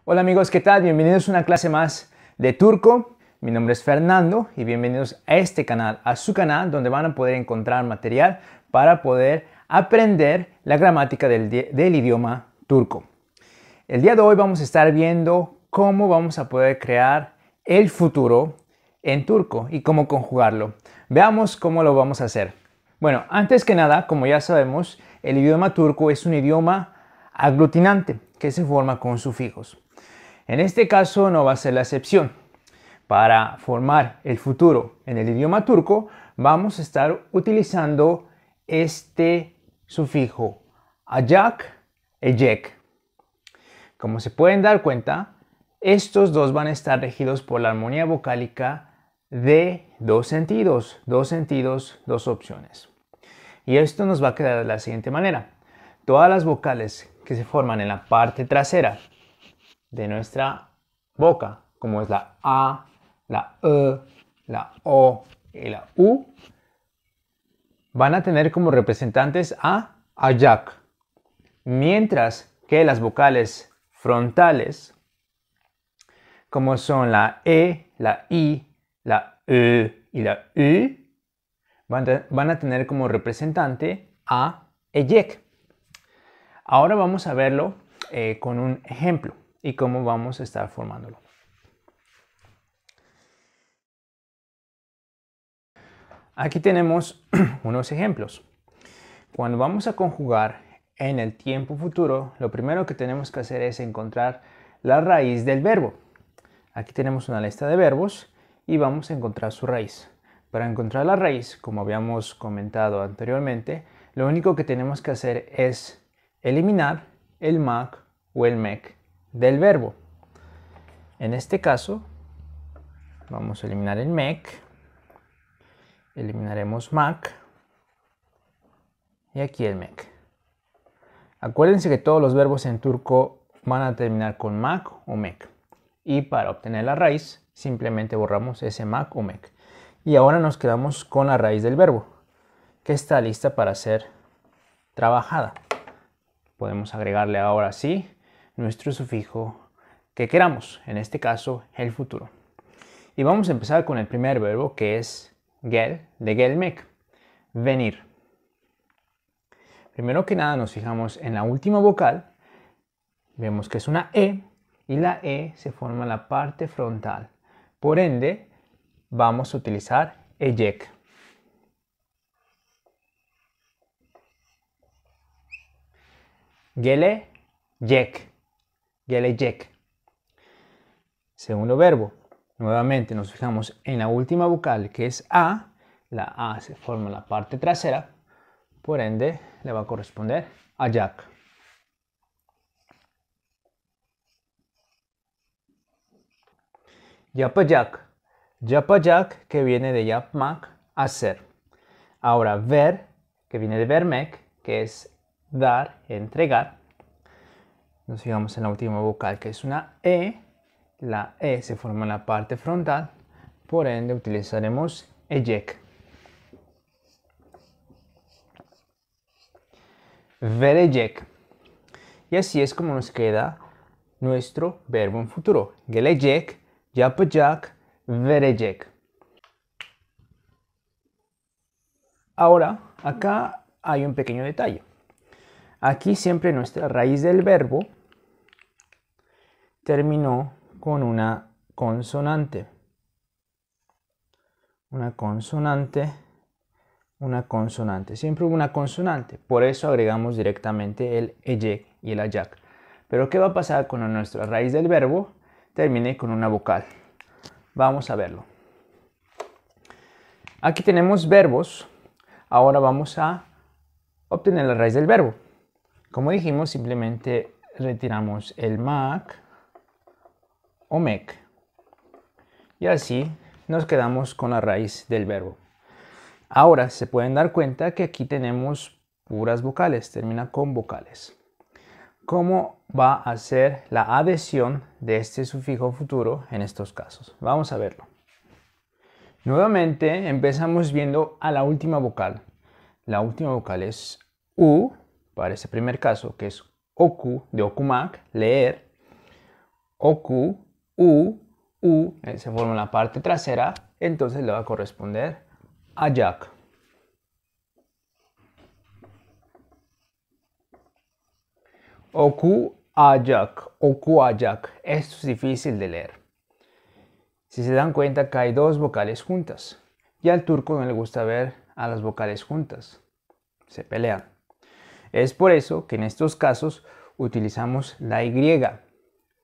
Hola amigos, ¿qué tal? Bienvenidos a una clase más de turco. Mi nombre es Fernando y bienvenidos a este canal, a su canal, donde van a poder encontrar material para poder aprender la gramática del idioma turco. El día de hoy vamos a estar viendo cómo vamos a poder crear el futuro en turco y cómo conjugarlo. Veamos cómo lo vamos a hacer. Bueno, antes que nada, como ya sabemos, el idioma turco es un idioma aglutinante que se forma con sufijos. En este caso no va a ser la excepción. Para formar el futuro en el idioma turco vamos a estar utilizando este sufijo acak, ecek. Como se pueden dar cuenta, estos dos van a estar regidos por la armonía vocálica de dos sentidos, dos opciones. Y esto nos va a quedar de la siguiente manera. Todas las vocales que se forman en la parte trasera de nuestra boca, como es la A, la E, la O y la U, van a tener como representantes a acak, mientras que las vocales frontales, como son la E, la I, la E y la U, van a tener como representante a ecek. Ahora vamos a verlo con un ejemplo y cómo vamos a estar formándolo. Aquí tenemos unos ejemplos. Cuando vamos a conjugar en el tiempo futuro, lo primero que tenemos que hacer es encontrar la raíz del verbo. Aquí tenemos una lista de verbos y vamos a encontrar su raíz. Para encontrar la raíz, como habíamos comentado anteriormente, lo único que tenemos que hacer es eliminar el mak o el mek del verbo. En este caso, vamos a eliminar el mek, eliminaremos mak y aquí el mek. Acuérdense que todos los verbos en turco van a terminar con mak o mek. Y para obtener la raíz, simplemente borramos ese mak o mek. Y ahora nos quedamos con la raíz del verbo, que está lista para ser trabajada. Podemos agregarle ahora sí nuestro sufijo que queramos, en este caso el futuro. Y vamos a empezar con el primer verbo, que es gel, de gelmek, venir. Primero que nada nos fijamos en la última vocal, vemos que es una E y la E se forma en la parte frontal. Por ende, vamos a utilizar ecek. Gelecek, gelecek. Segundo verbo, nuevamente nos fijamos en la última vocal, que es A. La A se forma en la parte trasera, por ende le va a corresponder acak. Yapacak, yapacak, que viene de yapmak, hacer. Ahora ver, que viene de vermek, que es dar, entregar. Nos fijamos en la última vocal, que es una E. La E se forma en la parte frontal, por ende utilizaremos ecek. Verecek. Y así es como nos queda nuestro verbo en futuro. Gelecek, yapacak, verecek. Ahora, acá hay un pequeño detalle. Aquí siempre nuestra raíz del verbo terminó con una consonante. Una consonante. Siempre hubo una consonante. Por eso agregamos directamente el ecek y el acak. Pero ¿qué va a pasar cuando nuestra raíz del verbo termine con una vocal? Vamos a verlo. Aquí tenemos verbos. Ahora vamos a obtener la raíz del verbo. Como dijimos, simplemente retiramos el mak o mek. Y así nos quedamos con la raíz del verbo. Ahora se pueden dar cuenta que aquí tenemos puras vocales, termina con vocales. ¿Cómo va a ser la adhesión de este sufijo futuro en estos casos? Vamos a verlo. Nuevamente empezamos viendo a la última vocal. La última vocal es U, para ese primer caso, que es oku, de okumak, leer. Oku, U, se forma en la parte trasera, entonces le va a corresponder ajak. Oku, ajak. Esto es difícil de leer. Si se dan cuenta que hay dos vocales juntas. Y al turco no le gusta ver a las vocales juntas. Se pelean. Es por eso que en estos casos utilizamos la Y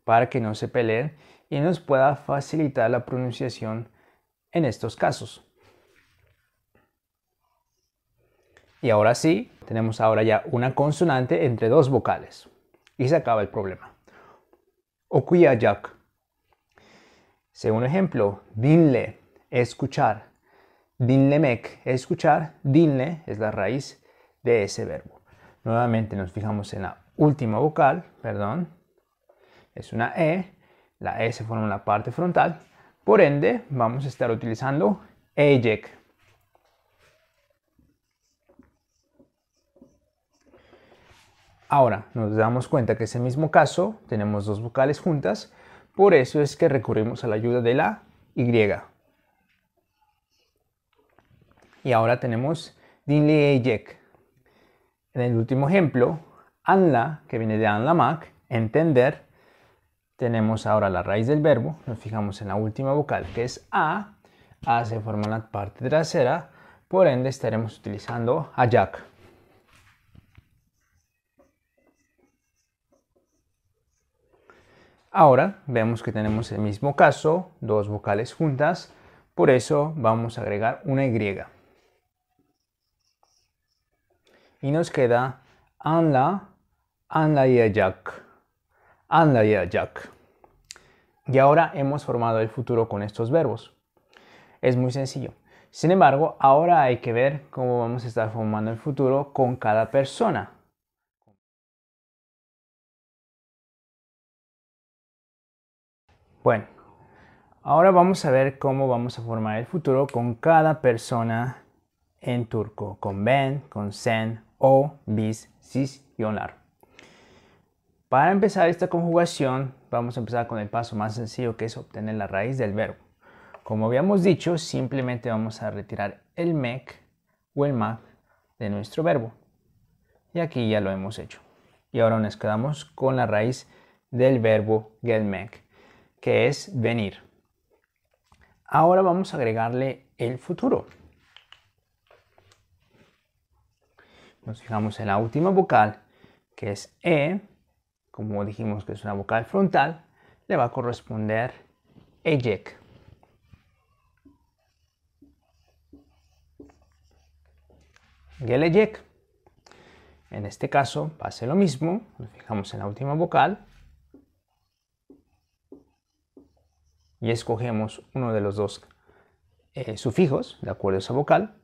para que no se peleen y nos pueda facilitar la pronunciación en estos casos. Y ahora sí, tenemos ahora ya una consonante entre dos vocales. Y se acaba el problema. Okuyacak. Segundo ejemplo, dinle, escuchar. Dinlemek, escuchar. Dinle es la raíz de ese verbo. Nuevamente nos fijamos en la última vocal, es una E. La E se forma en la parte frontal. Por ende, vamos a estar utilizando ejek. Ahora, nos damos cuenta que en ese mismo caso tenemos dos vocales juntas. Por eso es que recurrimos a la ayuda de la Y. Y ahora tenemos dinle ejek. En el último ejemplo, anla, que viene de anlamak, entender, tenemos ahora la raíz del verbo, nos fijamos en la última vocal que es A se forma en la parte trasera, por ende estaremos utilizando ajak. Ahora vemos que tenemos el mismo caso, dos vocales juntas, por eso vamos a agregar una Y. Y nos queda anlayacak. Y ahora hemos formado el futuro con estos verbos. Es muy sencillo. Sin embargo, ahora hay que ver cómo vamos a estar formando el futuro con cada persona. Bueno, ahora vamos a ver cómo vamos a formar el futuro con cada persona en turco. Con ben, con sen, o, bis, sis y onlar. Para empezar esta conjugación, vamos a empezar con el paso más sencillo, que es obtener la raíz del verbo. Como habíamos dicho, simplemente vamos a retirar el mek o el mak de nuestro verbo. Y aquí ya lo hemos hecho. Y ahora nos quedamos con la raíz del verbo gelmek, que es venir. Ahora vamos a agregarle el futuro. Nos fijamos en la última vocal, que es E. Como dijimos que es una vocal frontal, le va a corresponder ejek. Gelecek. En este caso pasa lo mismo, nos fijamos en la última vocal y escogemos uno de los dos sufijos de acuerdo a esa vocal.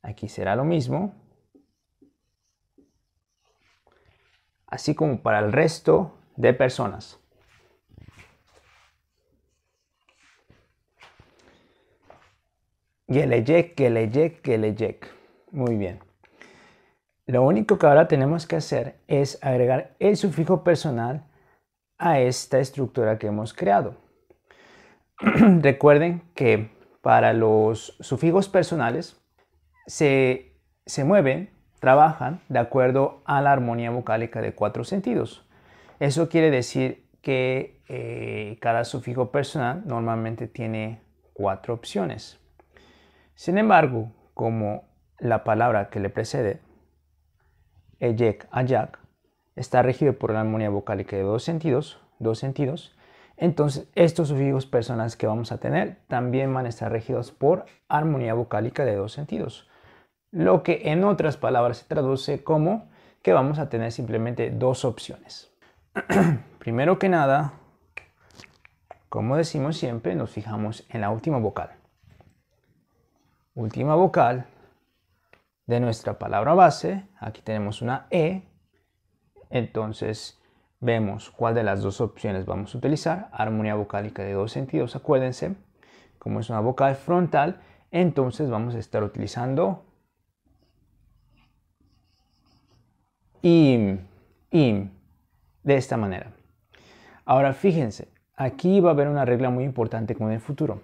Aquí será lo mismo, así como para el resto de personas. Gelecek, gelecek, gelecek. Muy bien. Lo único que ahora tenemos que hacer es agregar el sufijo personal a esta estructura que hemos creado. Recuerden que para los sufijos personales se mueven, trabajan de acuerdo a la armonía vocálica de 4 sentidos. Eso quiere decir que cada sufijo personal normalmente tiene 4 opciones. Sin embargo, como la palabra que le precede, ejek, ajak, está regido por la armonía vocálica de dos sentidos, entonces estos sufijos personales que vamos a tener también van a estar regidos por armonía vocálica de dos sentidos. Lo que en otras palabras se traduce como que vamos a tener simplemente dos opciones. Primero que nada, como decimos siempre, nos fijamos en la última vocal. Última vocal de nuestra palabra base, aquí tenemos una E, entonces vemos cuál de las dos opciones vamos a utilizar. Armonía vocálica de dos sentidos, acuérdense, como es una vocal frontal, entonces vamos a estar utilizando im, de esta manera. Ahora fíjense, aquí va a haber una regla muy importante con el futuro.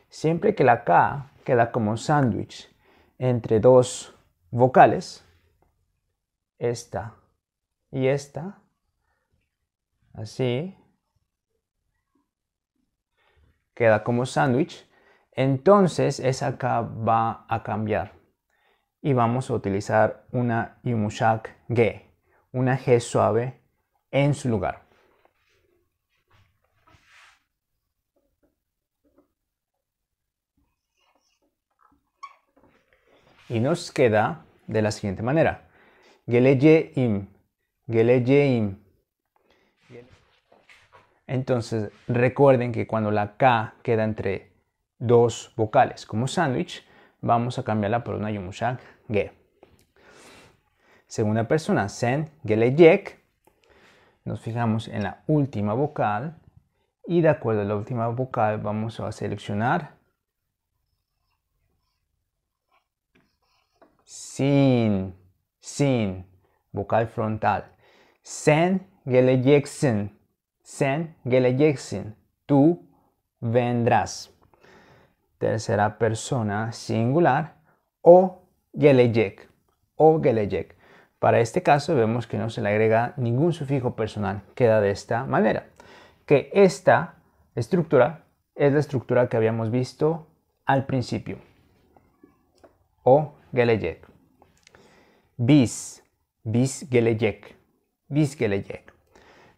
Siempre que la K queda como sándwich entre dos vocales, esta y esta, así, queda como sándwich, entonces esa K va a cambiar y vamos a utilizar una yumuşak G, una G suave en su lugar. Y nos queda de la siguiente manera. Geleceğim, geleceğim. Entonces recuerden que cuando la K queda entre dos vocales como sándwich, vamos a cambiarla por una yumuşak G. Segunda persona, sen gelecek. Nos fijamos en la última vocal y de acuerdo a la última vocal vamos a seleccionar sin, sin, vocal frontal. Sen geleceksin, sen geleceksin, tú vendrás. Tercera persona singular, o gelecek, o gelecek. Para este caso vemos que no se le agrega ningún sufijo personal, queda de esta manera. Que esta estructura es la estructura que habíamos visto al principio. O gelecek. Bis, bis gelecek, bis gelecek.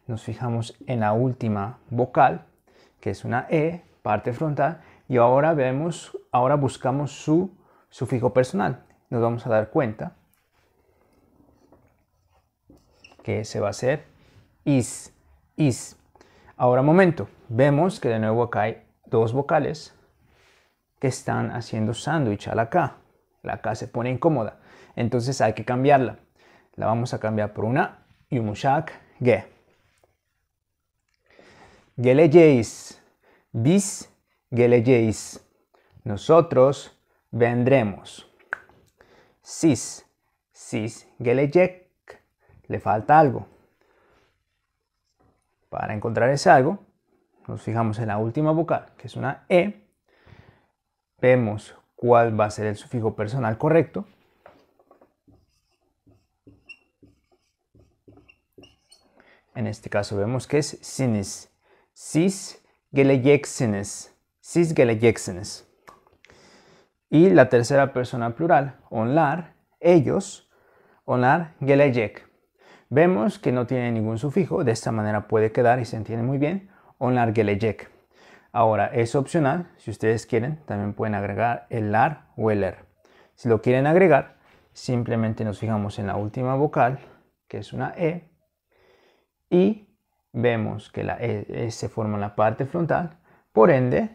Nos fijamos en la última vocal, que es una E, parte frontal, y ahora buscamos su sufijo personal. Nos vamos a dar cuenta que ese va a ser is, is. Ahora momento, vemos que de nuevo acá hay dos vocales que están haciendo sándwich a la K. La K se pone incómoda, entonces hay que cambiarla. La vamos a cambiar por una yumuşak G. Geleceğiz, biz geleceğiz. Nosotros vendremos. Siz, siz gelecek. Le falta algo. Para encontrar ese algo, nos fijamos en la última vocal, que es una E. Vemos cuál va a ser el sufijo personal correcto. En este caso vemos que es siniz. Siz geleceksiniz. Siz geleceksiniz. Y la tercera persona plural, onlar, ellos, onlar gelecek. Vemos que no tiene ningún sufijo, de esta manera puede quedar y se entiende muy bien, onlar gelecek. Ahora es opcional, si ustedes quieren, también pueden agregar el lar o el er. Si lo quieren agregar, simplemente nos fijamos en la última vocal, que es una E, y vemos que la E se forma en la parte frontal, por ende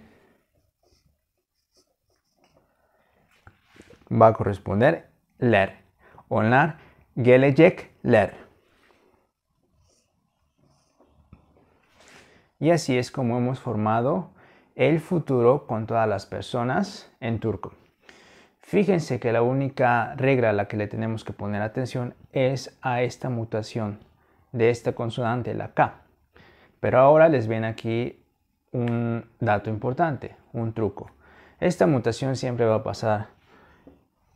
va a corresponder ler, onlar gelecekler. Y así es como hemos formado el futuro con todas las personas en turco. Fíjense que la única regla a la que le tenemos que poner atención es a esta mutación de esta consonante, la K. Pero ahora les viene aquí un dato importante, un truco. Esta mutación siempre va a pasar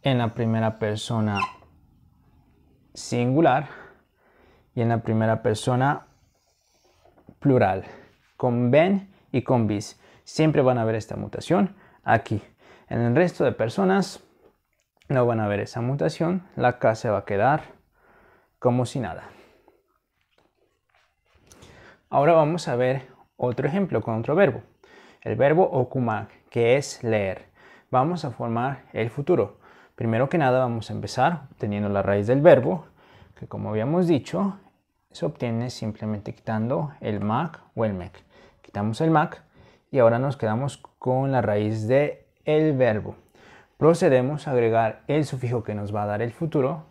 en la primera persona singular y en la primera persona plural. Con ben y con bis siempre van a ver esta mutación aquí. En el resto de personas no van a ver esa mutación. La K se va a quedar como si nada. Ahora vamos a ver otro ejemplo con otro verbo. El verbo okumak, que es leer. Vamos a formar el futuro. Primero que nada vamos a empezar obteniendo la raíz del verbo, que como habíamos dicho, se obtiene simplemente quitando el mak o el mek. Quitamos el mak y ahora nos quedamos con la raíz del verbo. Procedemos a agregar el sufijo que nos va a dar el futuro,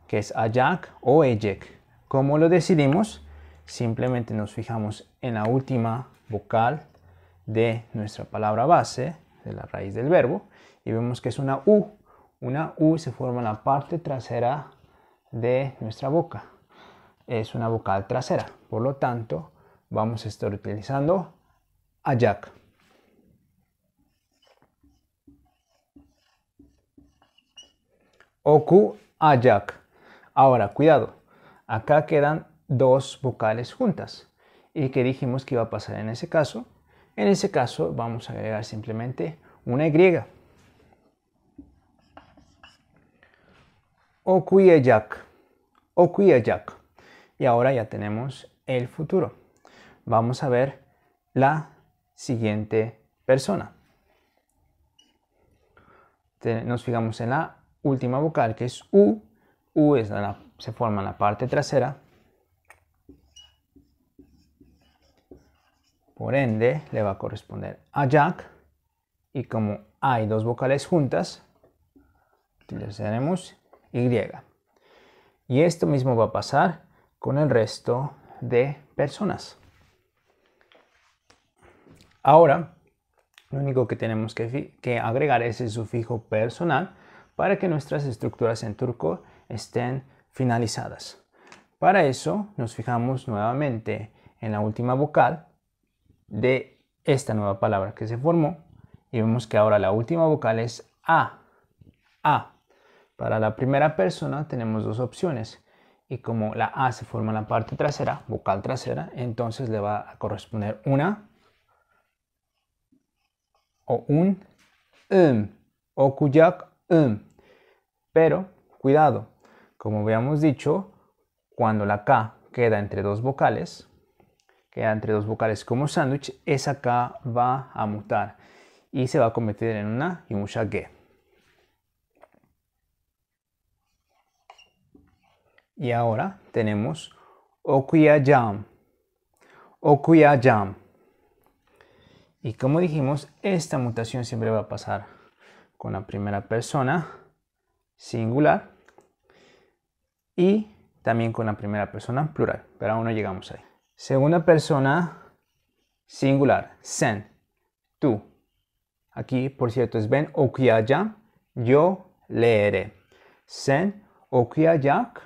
que es ayak o ecek. ¿Cómo lo decidimos? Simplemente nos fijamos en la última vocal de nuestra palabra base, de la raíz del verbo, y vemos que es una U. Una U se forma en la parte trasera de nuestra boca. Es una vocal trasera, por lo tanto vamos a estar utilizando ajak. Oku ajak. Ahora, cuidado. Acá quedan dos vocales juntas. ¿Y qué dijimos que iba a pasar en ese caso? En ese caso vamos a agregar simplemente una Y. Okuyacak. Okuyacak. Y ahora ya tenemos el futuro. Vamos a ver la siguiente persona. Nos fijamos en la última vocal, que es U. U se forma en la parte trasera. Por ende, le va a corresponder ajak. Y como hay dos vocales juntas, utilizaremos Y. Y esto mismo va a pasar con el resto de personas. Ahora, lo único que tenemos que agregar es el sufijo personal para que nuestras estructuras en turco estén finalizadas. Para eso nos fijamos nuevamente en la última vocal de esta nueva palabra que se formó y vemos que ahora la última vocal es A. A. Para la primera persona tenemos dos opciones y como la A se forma en la parte trasera, vocal trasera, entonces le va a corresponder una o un okuyacak Pero cuidado, como habíamos dicho, cuando la K queda entre dos vocales como sándwich, esa K va a mutar y se va a convertir en una yumuşak G. Y ahora tenemos okuyacağım. Okuyacağım. Y como dijimos, esta mutación siempre va a pasar con la primera persona singular y también con la primera persona plural, pero aún no llegamos ahí. Segunda persona singular, sen, tú. Aquí, por cierto, es ben okuyacağım, yo leeré. Sen okuyacak,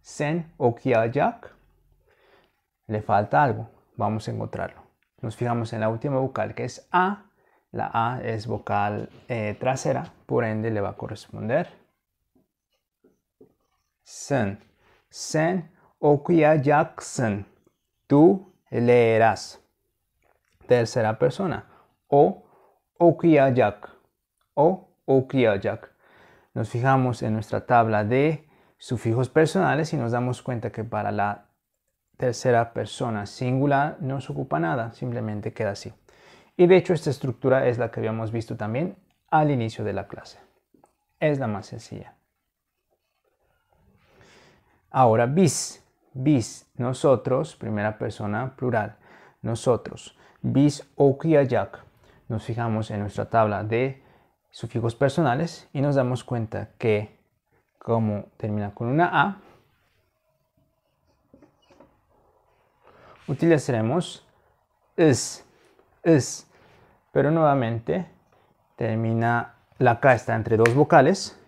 sen okuyacak. Le falta algo, vamos a encontrarlo. Nos fijamos en la última vocal que es A. La A es vocal trasera, por ende le va a corresponder sen. Sen okuyacaksın. Tú leerás. Tercera persona. O okuyacak. O okuyacak. Nos fijamos en nuestra tabla de sufijos personales y nos damos cuenta que para la tercera persona singular no se ocupa nada, simplemente queda así. Y de hecho esta estructura es la que habíamos visto también al inicio de la clase. Es la más sencilla. Ahora bis. Bis, nosotros, primera persona plural. Nosotros. Bis okuyacak. Nos fijamos en nuestra tabla de sufijos personales y nos damos cuenta que como termina con una A, utilizaremos is, pero nuevamente la K está entre dos vocales.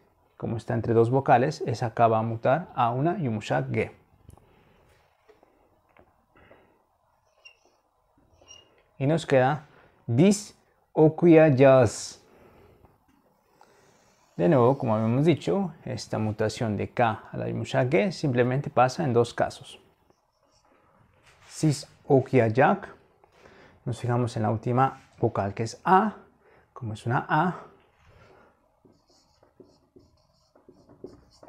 Como está entre dos vocales, esa K va a mutar a una yumuşak G. Y nos queda biz okuyacağız. De nuevo, como habíamos dicho, esta mutación de K a la yumuşak G simplemente pasa en dos casos. Siz okuyacak. Nos fijamos en la última vocal que es A. Como es una A,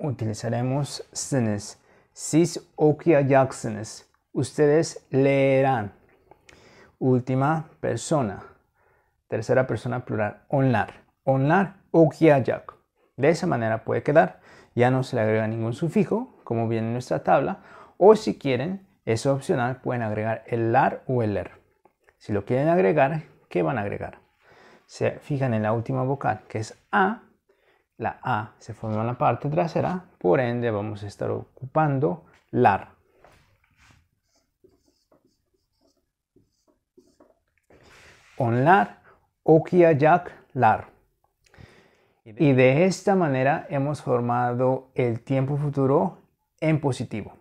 utilizaremos sınız. Siz okuyacaksınız. Ustedes leerán. Última persona. Tercera persona plural. Onlar. Onlar okuyacak. De esa manera puede quedar. Ya no se le agrega ningún sufijo, como viene en nuestra tabla. O si quieren, es opcional, pueden agregar el lar o el er. Si lo quieren agregar, ¿qué van a agregar? Se fijan en la última vocal, que es A. La A se forma en la parte trasera, por ende vamos a estar ocupando lar. Onlar okuyacaklar. Y de esta manera hemos formado el tiempo futuro en positivo.